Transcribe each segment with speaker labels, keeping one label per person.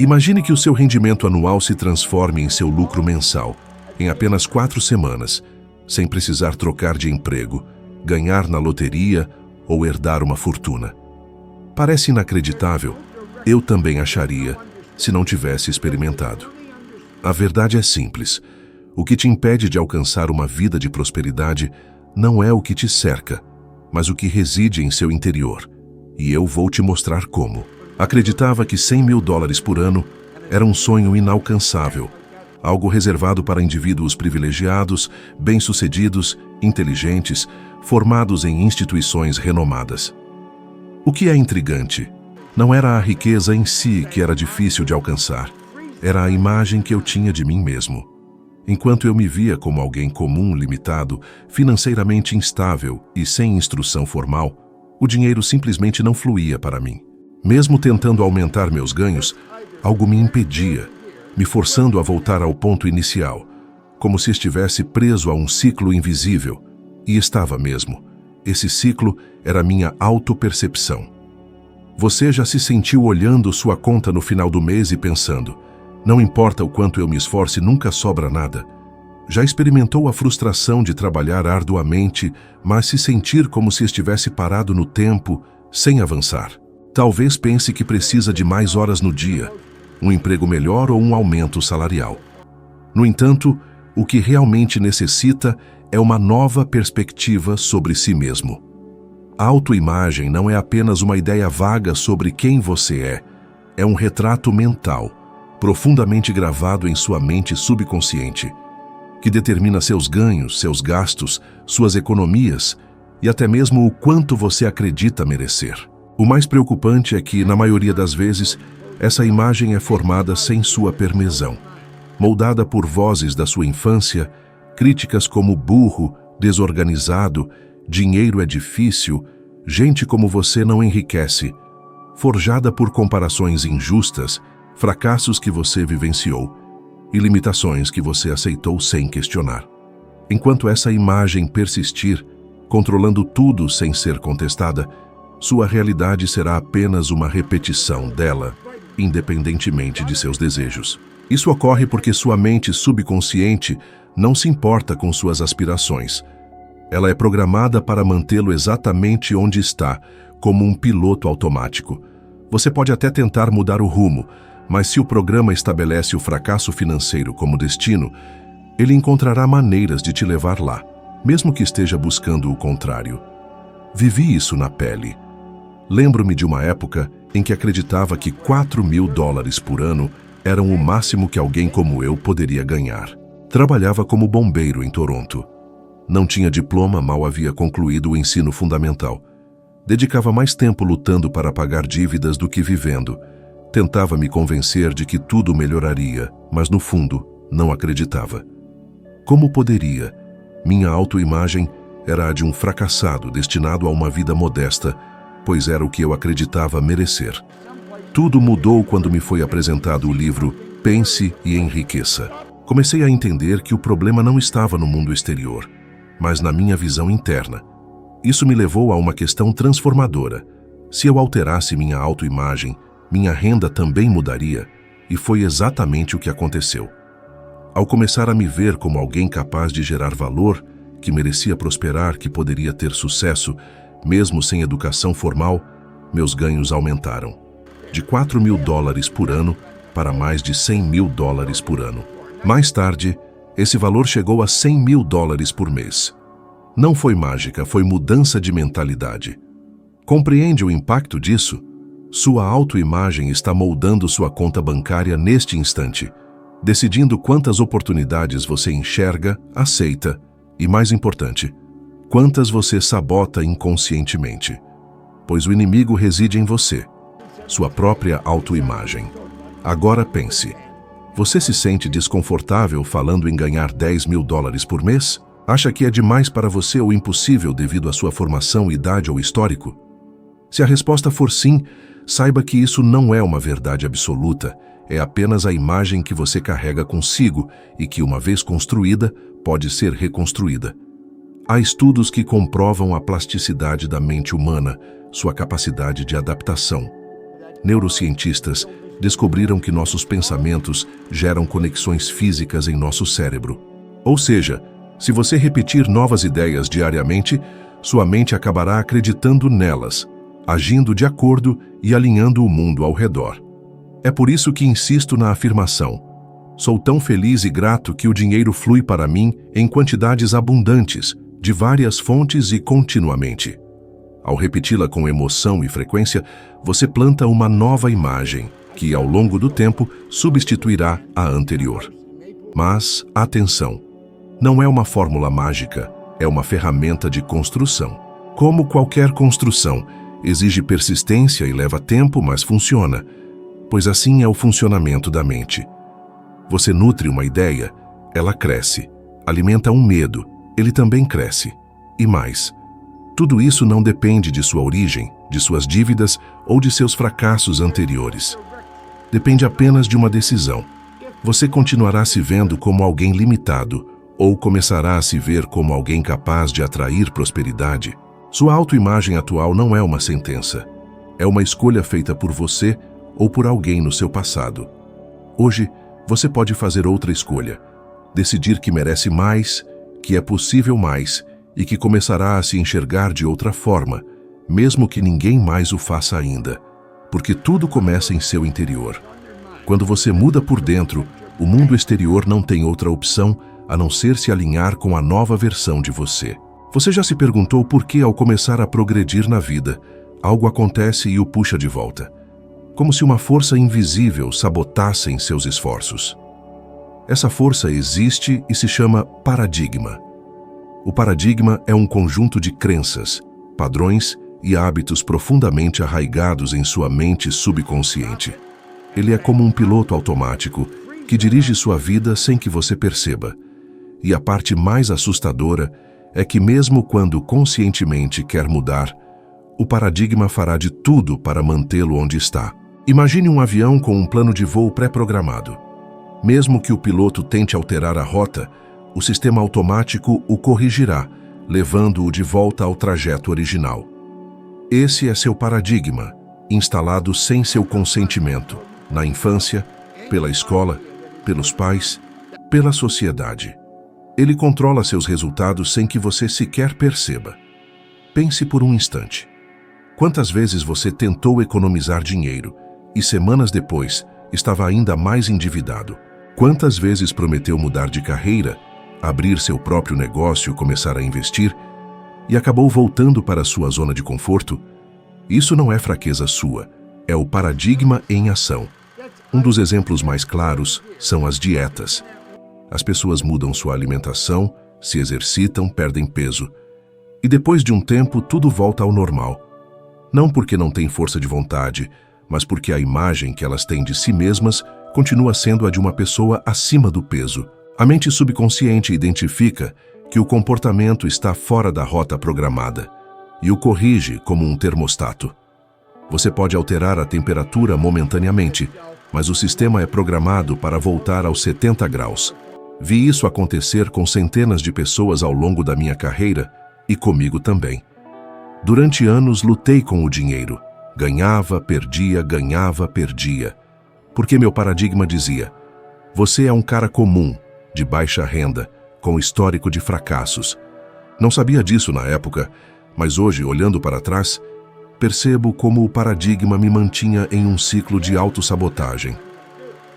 Speaker 1: Imagine que o seu rendimento anual se transforme em seu lucro mensal, em apenas 4 semanas, sem precisar trocar de emprego, ganhar na loteria ou herdar uma fortuna. Parece inacreditável, eu também acharia, se não tivesse experimentado. A verdade é simples. O que te impede de alcançar uma vida de prosperidade não é o que te cerca, mas o que reside em seu interior. E eu vou te mostrar como. Acreditava que $100.000 por ano era um sonho inalcançável, algo reservado para indivíduos privilegiados, bem-sucedidos, inteligentes, formados em instituições renomadas. O que é intrigante não era a riqueza em si que era difícil de alcançar, era a imagem que eu tinha de mim mesmo. Enquanto eu me via como alguém comum, limitado, financeiramente instável e sem instrução formal, o dinheiro simplesmente não fluía para mim. Mesmo tentando aumentar meus ganhos, algo me impedia, me forçando a voltar ao ponto inicial, como se estivesse preso a um ciclo invisível. E estava mesmo. Esse ciclo era minha autopercepção. Você já se sentiu olhando sua conta no final do mês e pensando: não importa o quanto eu me esforce, nunca sobra nada? Já experimentou a frustração de trabalhar arduamente, mas se sentir como se estivesse parado no tempo, sem avançar? Talvez pense que precisa de mais horas no dia, um emprego melhor ou um aumento salarial. No entanto, o que realmente necessita é uma nova perspectiva sobre si mesmo. A autoimagem não é apenas uma ideia vaga sobre quem você é um retrato mental, profundamente gravado em sua mente subconsciente, que determina seus ganhos, seus gastos, suas economias e até mesmo o quanto você acredita merecer. O mais preocupante é que, na maioria das vezes, essa imagem é formada sem sua permissão, moldada por vozes da sua infância, críticas como burro, desorganizado, dinheiro é difícil, gente como você não enriquece, forjada por comparações injustas, fracassos que você vivenciou e limitações que você aceitou sem questionar. Enquanto essa imagem persistir, controlando tudo sem ser contestada, sua realidade será apenas uma repetição dela, independentemente de seus desejos. Isso ocorre porque sua mente subconsciente não se importa com suas aspirações. Ela é programada para mantê-lo exatamente onde está, como um piloto automático. Você pode até tentar mudar o rumo, mas se o programa estabelece o fracasso financeiro como destino, ele encontrará maneiras de te levar lá, mesmo que esteja buscando o contrário. Vivi isso na pele. Lembro-me de uma época em que acreditava que $4.000 por ano eram o máximo que alguém como eu poderia ganhar. Trabalhava como bombeiro em Toronto. Não tinha diploma, mal havia concluído o ensino fundamental. Dedicava mais tempo lutando para pagar dívidas do que vivendo. Tentava me convencer de que tudo melhoraria, mas no fundo não acreditava. Como poderia? Minha autoimagem era a de um fracassado destinado a uma vida modesta, pois era o que eu acreditava merecer. Tudo mudou quando me foi apresentado o livro Pense e Enriqueça. Comecei a entender que o problema não estava no mundo exterior, mas na minha visão interna. Isso me levou a uma questão transformadora. Se eu alterasse minha autoimagem, minha renda também mudaria, e foi exatamente o que aconteceu. Ao começar a me ver como alguém capaz de gerar valor, que merecia prosperar, que poderia ter sucesso, mesmo sem educação formal, meus ganhos aumentaram. De $4.000 por ano para mais de $100.000 por ano. Mais tarde, esse valor chegou a $100.000 por mês. Não foi mágica, foi mudança de mentalidade. Compreende o impacto disso? Sua autoimagem está moldando sua conta bancária neste instante, decidindo quantas oportunidades você enxerga, aceita e, mais importante, quantas você sabota inconscientemente. Pois o inimigo reside em você, sua própria autoimagem. Agora pense. Você se sente desconfortável falando em ganhar $10.000 por mês? Acha que é demais para você ou impossível devido à sua formação, idade ou histórico? Se a resposta for sim, saiba que isso não é uma verdade absoluta, é apenas a imagem que você carrega consigo e que, uma vez construída, pode ser reconstruída. Há estudos que comprovam a plasticidade da mente humana, sua capacidade de adaptação. Neurocientistas descobriram que nossos pensamentos geram conexões físicas em nosso cérebro. Ou seja, se você repetir novas ideias diariamente, sua mente acabará acreditando nelas, agindo de acordo e alinhando o mundo ao redor. É por isso que insisto na afirmação: sou tão feliz e grato que o dinheiro flui para mim em quantidades abundantes, de várias fontes e continuamente. Ao repeti-la com emoção e frequência, você planta uma nova imagem, que ao longo do tempo substituirá a anterior. Mas, atenção, não é uma fórmula mágica, é uma ferramenta de construção. Como qualquer construção, exige persistência e leva tempo, mas funciona, pois assim é o funcionamento da mente. Você nutre uma ideia, ela cresce. Alimenta um medo, ele também cresce. E mais, tudo isso não depende de sua origem, de suas dívidas ou de seus fracassos anteriores. Depende apenas de uma decisão. Você continuará se vendo como alguém limitado ou começará a se ver como alguém capaz de atrair prosperidade. Sua autoimagem atual não é uma sentença. É uma escolha feita por você ou por alguém no seu passado. Hoje, você pode fazer outra escolha. Decidir que merece mais, que é possível mais e que começará a se enxergar de outra forma, mesmo que ninguém mais o faça ainda. Porque tudo começa em seu interior. Quando você muda por dentro, o mundo exterior não tem outra opção a não ser se alinhar com a nova versão de você. Você já se perguntou por que, ao começar a progredir na vida, algo acontece e o puxa de volta? Como se uma força invisível sabotasse em seus esforços. Essa força existe e se chama paradigma. O paradigma é um conjunto de crenças, padrões e hábitos profundamente arraigados em sua mente subconsciente. Ele é como um piloto automático que dirige sua vida sem que você perceba. E a parte mais assustadora é que mesmo quando conscientemente quer mudar, o paradigma fará de tudo para mantê-lo onde está. Imagine um avião com um plano de voo pré-programado. Mesmo que o piloto tente alterar a rota, o sistema automático o corrigirá, levando-o de volta ao trajeto original. Esse é seu paradigma, instalado sem seu consentimento, na infância, pela escola, pelos pais, pela sociedade. Ele controla seus resultados sem que você sequer perceba. Pense por um instante. Quantas vezes você tentou economizar dinheiro e semanas depois estava ainda mais endividado? Quantas vezes prometeu mudar de carreira, abrir seu próprio negócio e começar a investir e acabou voltando para sua zona de conforto? Isso não é fraqueza sua, é o paradigma em ação. Um dos exemplos mais claros são as dietas. As pessoas mudam sua alimentação, se exercitam, perdem peso. E depois de um tempo, tudo volta ao normal. Não porque não têm força de vontade, mas porque a imagem que elas têm de si mesmas continua sendo a de uma pessoa acima do peso. A mente subconsciente identifica que o comportamento está fora da rota programada e o corrige como um termostato. Você pode alterar a temperatura momentaneamente, mas o sistema é programado para voltar aos 70 graus. Vi isso acontecer com centenas de pessoas ao longo da minha carreira e comigo também. Durante anos lutei com o dinheiro. Ganhava, perdia, porque meu paradigma dizia: você é um cara comum, de baixa renda, com histórico de fracassos. Não sabia disso na época, mas hoje, olhando para trás, percebo como o paradigma me mantinha em um ciclo de autossabotagem.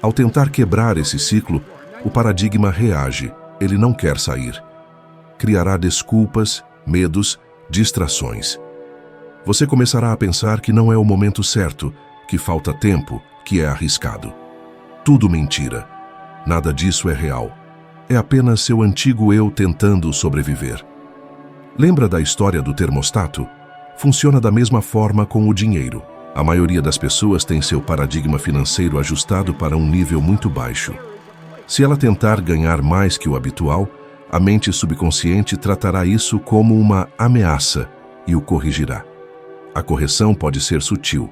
Speaker 1: Ao tentar quebrar esse ciclo, o paradigma reage, ele não quer sair. Criará desculpas, medos, distrações. Você começará a pensar que não é o momento certo, que falta tempo, que é arriscado. Tudo mentira. Nada disso é real. É apenas seu antigo eu tentando sobreviver. Lembra da história do termostato? Funciona da mesma forma com o dinheiro. A maioria das pessoas tem seu paradigma financeiro ajustado para um nível muito baixo. Se ela tentar ganhar mais que o habitual, a mente subconsciente tratará isso como uma ameaça e o corrigirá. A correção pode ser sutil.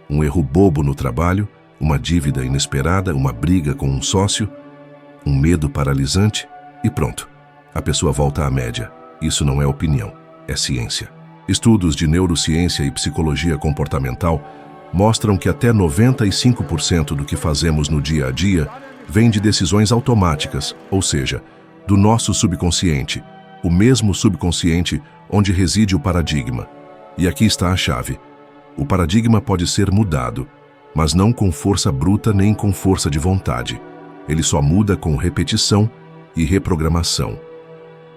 Speaker 1: Um erro bobo no trabalho, uma dívida inesperada, uma briga com um sócio, um medo paralisante e pronto. A pessoa volta à média. Isso não é opinião, é ciência. Estudos de neurociência e psicologia comportamental mostram que até 95% do que fazemos no dia a dia vem de decisões automáticas, ou seja, do nosso subconsciente, o mesmo subconsciente onde reside o paradigma. E aqui está a chave. O paradigma pode ser mudado, mas não com força bruta nem com força de vontade. Ele só muda com repetição e reprogramação.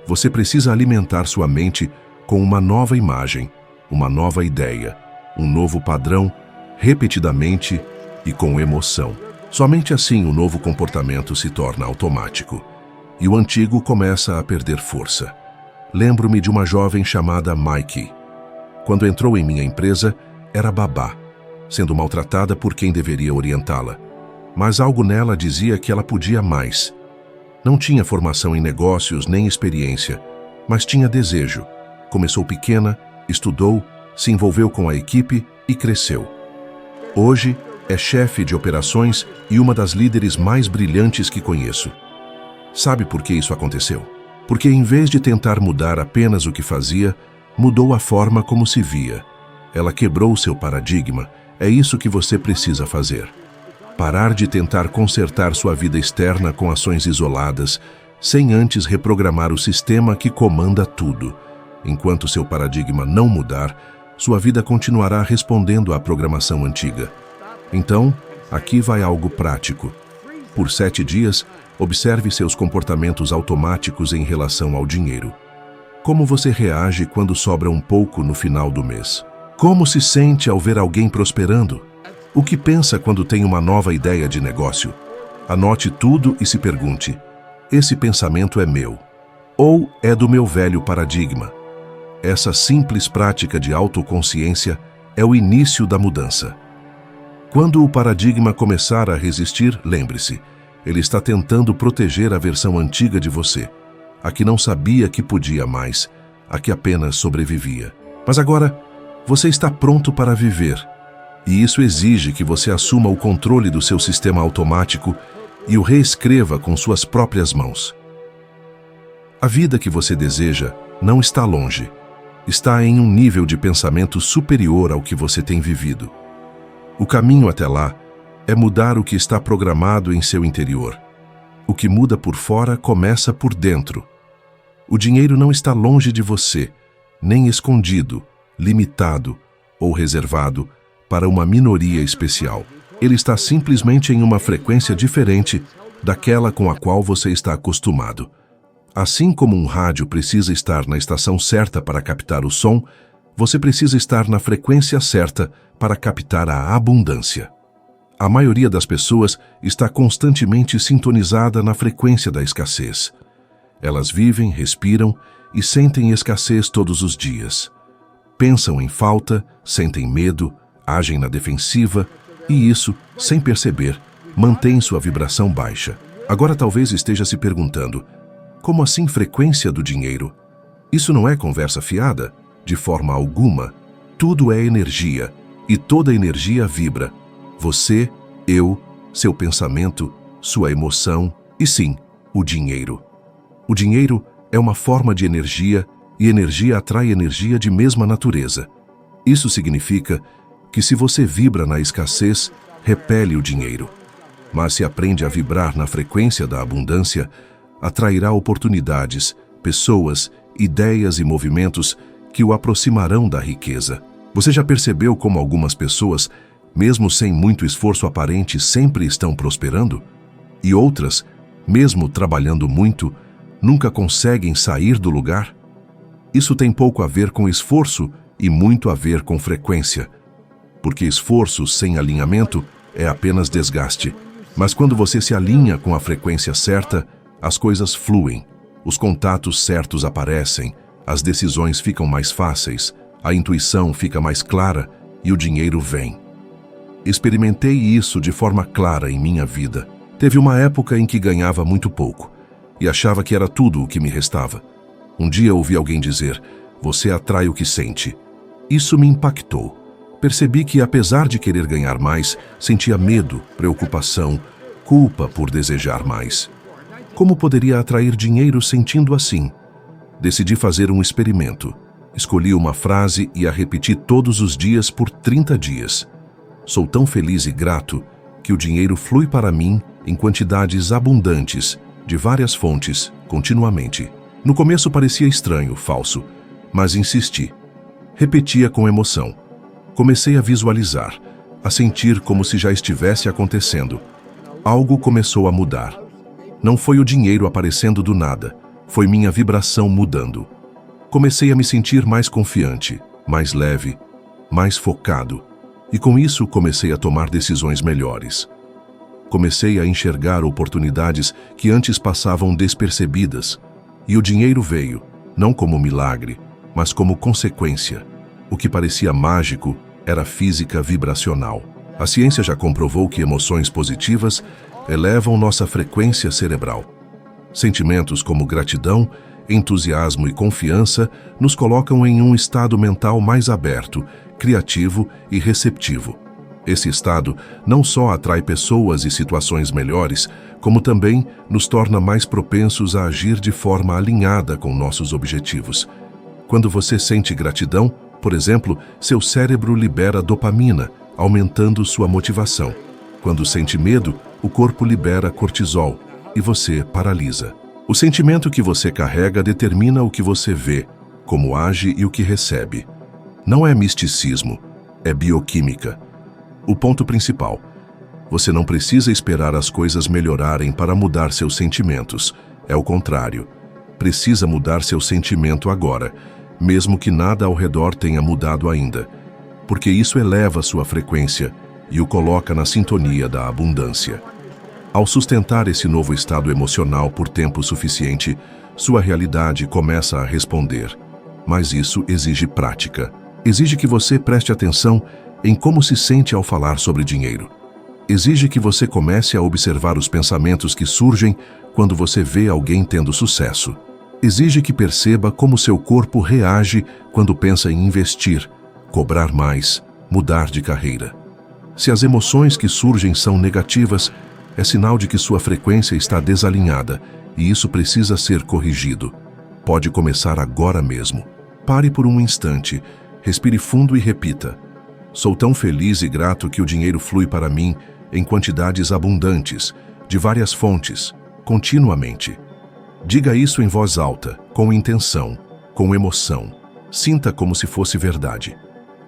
Speaker 1: Você precisa alimentar sua mente com uma nova imagem, uma nova ideia, um novo padrão, repetidamente e com emoção. Somente assim o novo comportamento se torna automático e o antigo começa a perder força. Lembro-me de uma jovem chamada Mikey. Quando entrou em minha empresa, era babá, sendo maltratada por quem deveria orientá-la. Mas algo nela dizia que ela podia mais. Não tinha formação em negócios nem experiência, mas tinha desejo. Começou pequena, estudou, se envolveu com a equipe e cresceu. Hoje, é chefe de operações e uma das líderes mais brilhantes que conheço. Sabe por que isso aconteceu? Porque em vez de tentar mudar apenas o que fazia, mudou a forma como se via. Ela quebrou seu paradigma. É isso que você precisa fazer. Parar de tentar consertar sua vida externa com ações isoladas, sem antes reprogramar o sistema que comanda tudo. Enquanto seu paradigma não mudar, sua vida continuará respondendo à programação antiga. Então, aqui vai algo prático. Por 7 dias, observe seus comportamentos automáticos em relação ao dinheiro. Como você reage quando sobra um pouco no final do mês? Como se sente ao ver alguém prosperando? O que pensa quando tem uma nova ideia de negócio? Anote tudo e se pergunte: esse pensamento é meu? Ou é do meu velho paradigma? Essa simples prática de autoconsciência é o início da mudança. Quando o paradigma começar a resistir, lembre-se, ele está tentando proteger a versão antiga de você, a que não sabia que podia mais, a que apenas sobrevivia. Mas agora, você está pronto para viver, e isso exige que você assuma o controle do seu sistema automático e o reescreva com suas próprias mãos. A vida que você deseja não está longe, está em um nível de pensamento superior ao que você tem vivido. O caminho até lá é mudar o que está programado em seu interior. O que muda por fora começa por dentro. O dinheiro não está longe de você, nem escondido, limitado ou reservado para uma minoria especial. Ele está simplesmente em uma frequência diferente daquela com a qual você está acostumado. Assim como um rádio precisa estar na estação certa para captar o som, você precisa estar na frequência certa para captar a abundância. A maioria das pessoas está constantemente sintonizada na frequência da escassez. Elas vivem, respiram e sentem escassez todos os dias. Pensam em falta, sentem medo, agem na defensiva e isso, sem perceber, mantém sua vibração baixa. Agora talvez esteja se perguntando: como assim frequência do dinheiro? Isso não é conversa fiada? De forma alguma. Tudo é energia e toda energia vibra. Você, eu, seu pensamento, sua emoção e sim, o dinheiro. O dinheiro é uma forma de energia e energia atrai energia de mesma natureza. Isso significa que se você vibra na escassez, repele o dinheiro. Mas se aprende a vibrar na frequência da abundância, atrairá oportunidades, pessoas, ideias e movimentos que o aproximarão da riqueza. Você já percebeu como algumas pessoas, mesmo sem muito esforço aparente, sempre estão prosperando? E outras, mesmo trabalhando muito, nunca conseguem sair do lugar? Isso tem pouco a ver com esforço e muito a ver com frequência. Porque esforço sem alinhamento é apenas desgaste. Mas quando você se alinha com a frequência certa, as coisas fluem, os contatos certos aparecem, as decisões ficam mais fáceis, a intuição fica mais clara e o dinheiro vem. Experimentei isso de forma clara em minha vida. Teve uma época em que ganhava muito pouco e achava que era tudo o que me restava. Um dia ouvi alguém dizer: você atrai o que sente. Isso me impactou. Percebi que, apesar de querer ganhar mais, sentia medo, preocupação, culpa por desejar mais. Como poderia atrair dinheiro sentindo assim? Decidi fazer um experimento. Escolhi uma frase e a repeti todos os dias por 30 dias. Sou tão feliz e grato que o dinheiro flui para mim em quantidades abundantes, de várias fontes, continuamente. No começo parecia estranho, falso, mas insisti. Repetia com emoção. Comecei a visualizar, a sentir como se já estivesse acontecendo. Algo começou a mudar. Não foi o dinheiro aparecendo do nada, foi minha vibração mudando. Comecei a me sentir mais confiante, mais leve, mais focado, e com isso comecei a tomar decisões melhores. Comecei a enxergar oportunidades que antes passavam despercebidas, e o dinheiro veio, não como milagre, mas como consequência. O que parecia mágico era física vibracional. A ciência já comprovou que emoções positivas elevam nossa frequência cerebral. Sentimentos como gratidão, entusiasmo e confiança nos colocam em um estado mental mais aberto, criativo e receptivo. Esse estado não só atrai pessoas e situações melhores, como também nos torna mais propensos a agir de forma alinhada com nossos objetivos. Quando você sente gratidão, por exemplo, seu cérebro libera dopamina, aumentando sua motivação. Quando sente medo, o corpo libera cortisol e você paralisa. O sentimento que você carrega determina o que você vê, como age e o que recebe. Não é misticismo, é bioquímica. O ponto principal: você não precisa esperar as coisas melhorarem para mudar seus sentimentos. É o contrário. Precisa mudar seu sentimento agora, mesmo que nada ao redor tenha mudado ainda, porque isso eleva sua frequência e o coloca na sintonia da abundância. Ao sustentar esse novo estado emocional por tempo suficiente, sua realidade começa a responder. Mas isso exige prática. Exige que você preste atenção em como se sente ao falar sobre dinheiro. Exige que você comece a observar os pensamentos que surgem quando você vê alguém tendo sucesso. Exige que perceba como seu corpo reage quando pensa em investir, cobrar mais, mudar de carreira. Se as emoções que surgem são negativas, é sinal de que sua frequência está desalinhada e isso precisa ser corrigido. Pode começar agora mesmo. Pare por um instante, respire fundo e repita: sou tão feliz e grato que o dinheiro flui para mim em quantidades abundantes, de várias fontes, continuamente. Diga isso em voz alta, com intenção, com emoção. Sinta como se fosse verdade.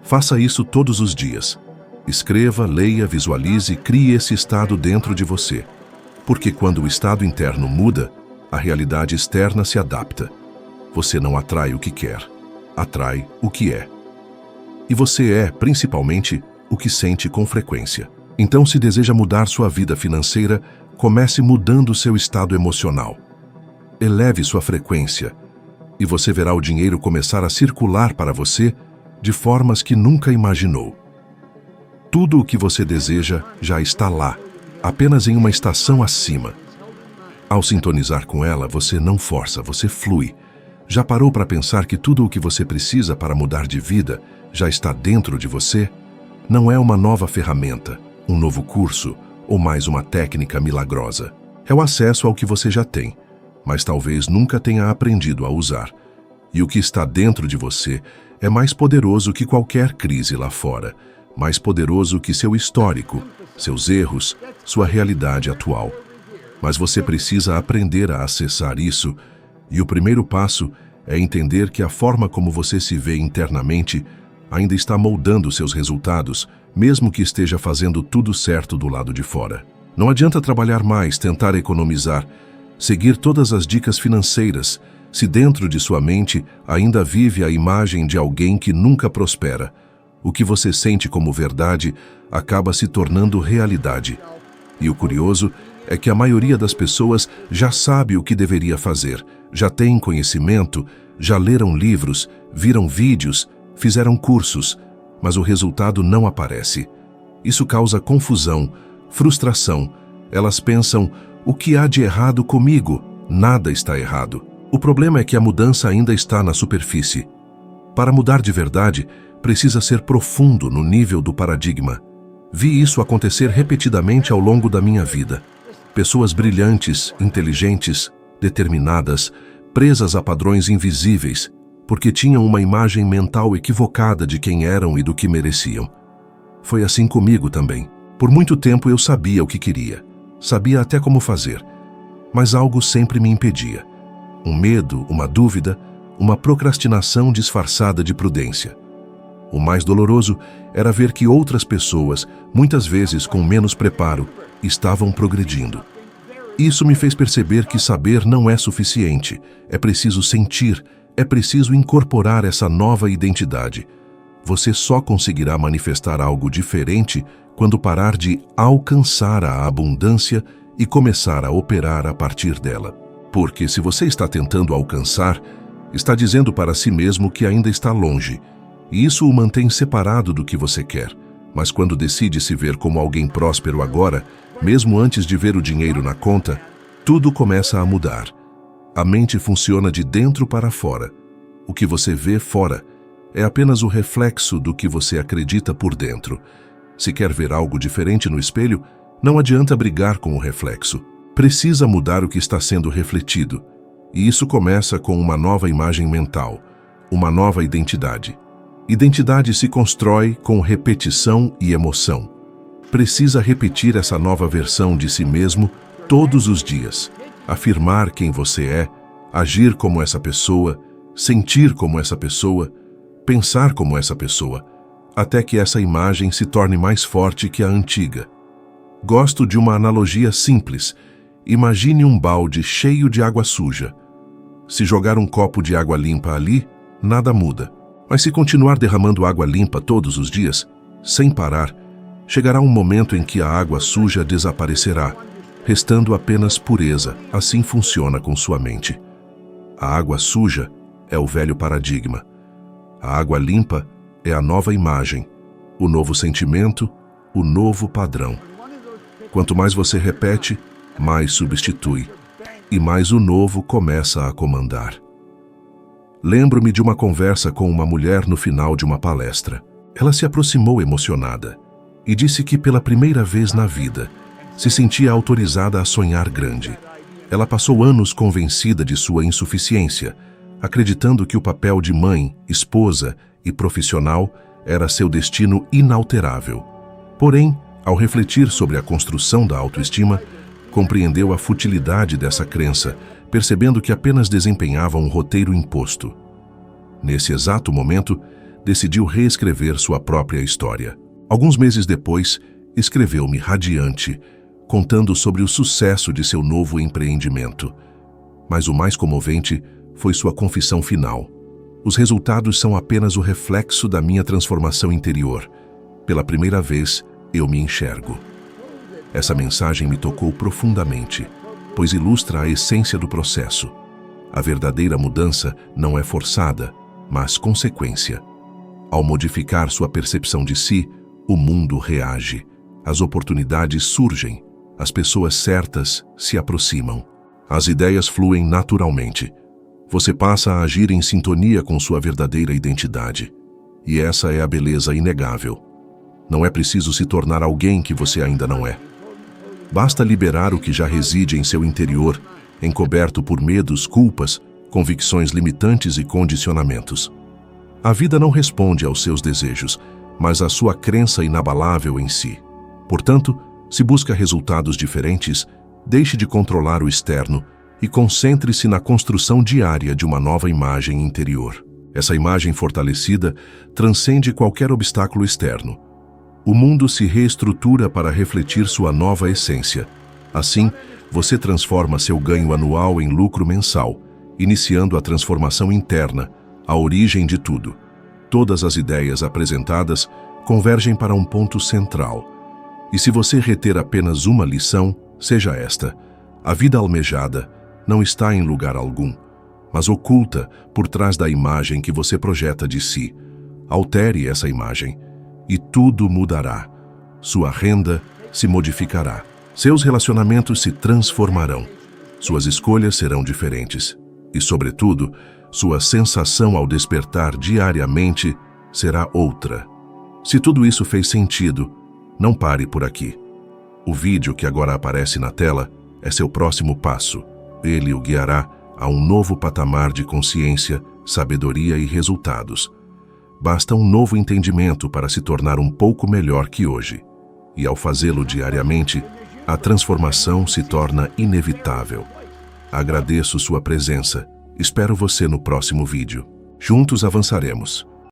Speaker 1: Faça isso todos os dias. Escreva, leia, visualize, crie esse estado dentro de você. Porque quando o estado interno muda, a realidade externa se adapta. Você não atrai o que quer, atrai o que é. E você é, principalmente, o que sente com frequência. Então, se deseja mudar sua vida financeira, comece mudando seu estado emocional. Eleve sua frequência e você verá o dinheiro começar a circular para você de formas que nunca imaginou. Tudo o que você deseja já está lá, apenas em uma estação acima. Ao sintonizar com ela, você não força, você flui. Já parou para pensar que tudo o que você precisa para mudar de vida já está dentro de você? Não é uma nova ferramenta, um novo curso ou mais uma técnica milagrosa. É o acesso ao que você já tem, mas talvez nunca tenha aprendido a usar. E o que está dentro de você é mais poderoso que qualquer crise lá fora, mais poderoso que seu histórico, seus erros, sua realidade atual. Mas você precisa aprender a acessar isso, e o primeiro passo é entender que a forma como você se vê internamente ainda está moldando seus resultados, mesmo que esteja fazendo tudo certo do lado de fora. Não adianta trabalhar mais, tentar economizar, seguir todas as dicas financeiras, se dentro de sua mente ainda vive a imagem de alguém que nunca prospera. O que você sente como verdade acaba se tornando realidade. E o curioso é que a maioria das pessoas já sabe o que deveria fazer, já tem conhecimento, já leram livros, viram vídeos, fizeram cursos, mas o resultado não aparece. Isso causa confusão, frustração. Elas pensam: o que há de errado comigo? Nada está errado. O problema é que a mudança ainda está na superfície. Para mudar de verdade, precisa ser profundo no nível do paradigma. Vi isso acontecer repetidamente ao longo da minha vida. Pessoas brilhantes, inteligentes, determinadas, presas a padrões invisíveis, porque tinham uma imagem mental equivocada de quem eram e do que mereciam. Foi assim comigo também. Por muito tempo eu sabia o que queria, sabia até como fazer, mas algo sempre me impedia. Um medo, uma dúvida, uma procrastinação disfarçada de prudência. O mais doloroso era ver que outras pessoas, muitas vezes com menos preparo, estavam progredindo. Isso me fez perceber que saber não é suficiente, é preciso sentir, é preciso incorporar essa nova identidade. Você só conseguirá manifestar algo diferente quando parar de alcançar a abundância e começar a operar a partir dela. Porque se você está tentando alcançar, está dizendo para si mesmo que ainda está longe, e isso o mantém separado do que você quer. Mas quando decide se ver como alguém próspero agora, mesmo antes de ver o dinheiro na conta, tudo começa a mudar. A mente funciona de dentro para fora. O que você vê fora é apenas o reflexo do que você acredita por dentro. Se quer ver algo diferente no espelho, não adianta brigar com o reflexo. Precisa mudar o que está sendo refletido. E isso começa com uma nova imagem mental, uma nova identidade. Identidade se constrói com repetição e emoção. Precisa repetir essa nova versão de si mesmo todos os dias. Afirmar quem você é, agir como essa pessoa, sentir como essa pessoa, pensar como essa pessoa, até que essa imagem se torne mais forte que a antiga. Gosto de uma analogia simples. Imagine um balde cheio de água suja. Se jogar um copo de água limpa ali, nada muda. Mas se continuar derramando água limpa todos os dias, sem parar, chegará um momento em que a água suja desaparecerá, restando apenas pureza. Assim funciona com sua mente. A água suja é o velho paradigma. A água limpa é a nova imagem, o novo sentimento, o novo padrão. Quanto mais você repete, mais substitui, e mais o novo começa a comandar. Lembro-me de uma conversa com uma mulher no final de uma palestra. Ela se aproximou emocionada e disse que pela primeira vez na vida se sentia autorizada a sonhar grande. Ela passou anos convencida de sua insuficiência, acreditando que o papel de mãe, esposa e profissional era seu destino inalterável. Porém, ao refletir sobre a construção da autoestima, compreendeu a futilidade dessa crença, percebendo que apenas desempenhava um roteiro imposto. Nesse exato momento, decidiu reescrever sua própria história. Alguns meses depois, escreveu-me radiante, contando sobre o sucesso de seu novo empreendimento. Mas o mais comovente foi sua confissão final. Os resultados são apenas o reflexo da minha transformação interior. Pela primeira vez, eu me enxergo. Essa mensagem me tocou profundamente, pois ilustra a essência do processo. A verdadeira mudança não é forçada, mas consequência. Ao modificar sua percepção de si, o mundo reage. As oportunidades surgem, as pessoas certas se aproximam. As ideias fluem naturalmente. Você passa a agir em sintonia com sua verdadeira identidade. E essa é a beleza inegável. Não é preciso se tornar alguém que você ainda não é. Basta liberar o que já reside em seu interior, encoberto por medos, culpas, convicções limitantes e condicionamentos. A vida não responde aos seus desejos, mas à sua crença inabalável em si. Portanto, se busca resultados diferentes, deixe de controlar o externo e concentre-se na construção diária de uma nova imagem interior. Essa imagem fortalecida transcende qualquer obstáculo externo. O mundo se reestrutura para refletir sua nova essência. Assim, você transforma seu ganho anual em lucro mensal, iniciando a transformação interna, a origem de tudo. Todas as ideias apresentadas convergem para um ponto central. E se você reter apenas uma lição, seja esta: a vida almejada não está em lugar algum, mas oculta por trás da imagem que você projeta de si. Altere essa imagem e tudo mudará. Sua renda se modificará. Seus relacionamentos se transformarão. Suas escolhas serão diferentes. E, sobretudo, sua sensação ao despertar diariamente será outra. Se tudo isso fez sentido, não pare por aqui. O vídeo que agora aparece na tela é seu próximo passo. Ele o guiará a um novo patamar de consciência, sabedoria e resultados. Basta um novo entendimento para se tornar um pouco melhor que hoje. E ao fazê-lo diariamente, a transformação se torna inevitável. Agradeço sua presença. Espero você no próximo vídeo. Juntos avançaremos.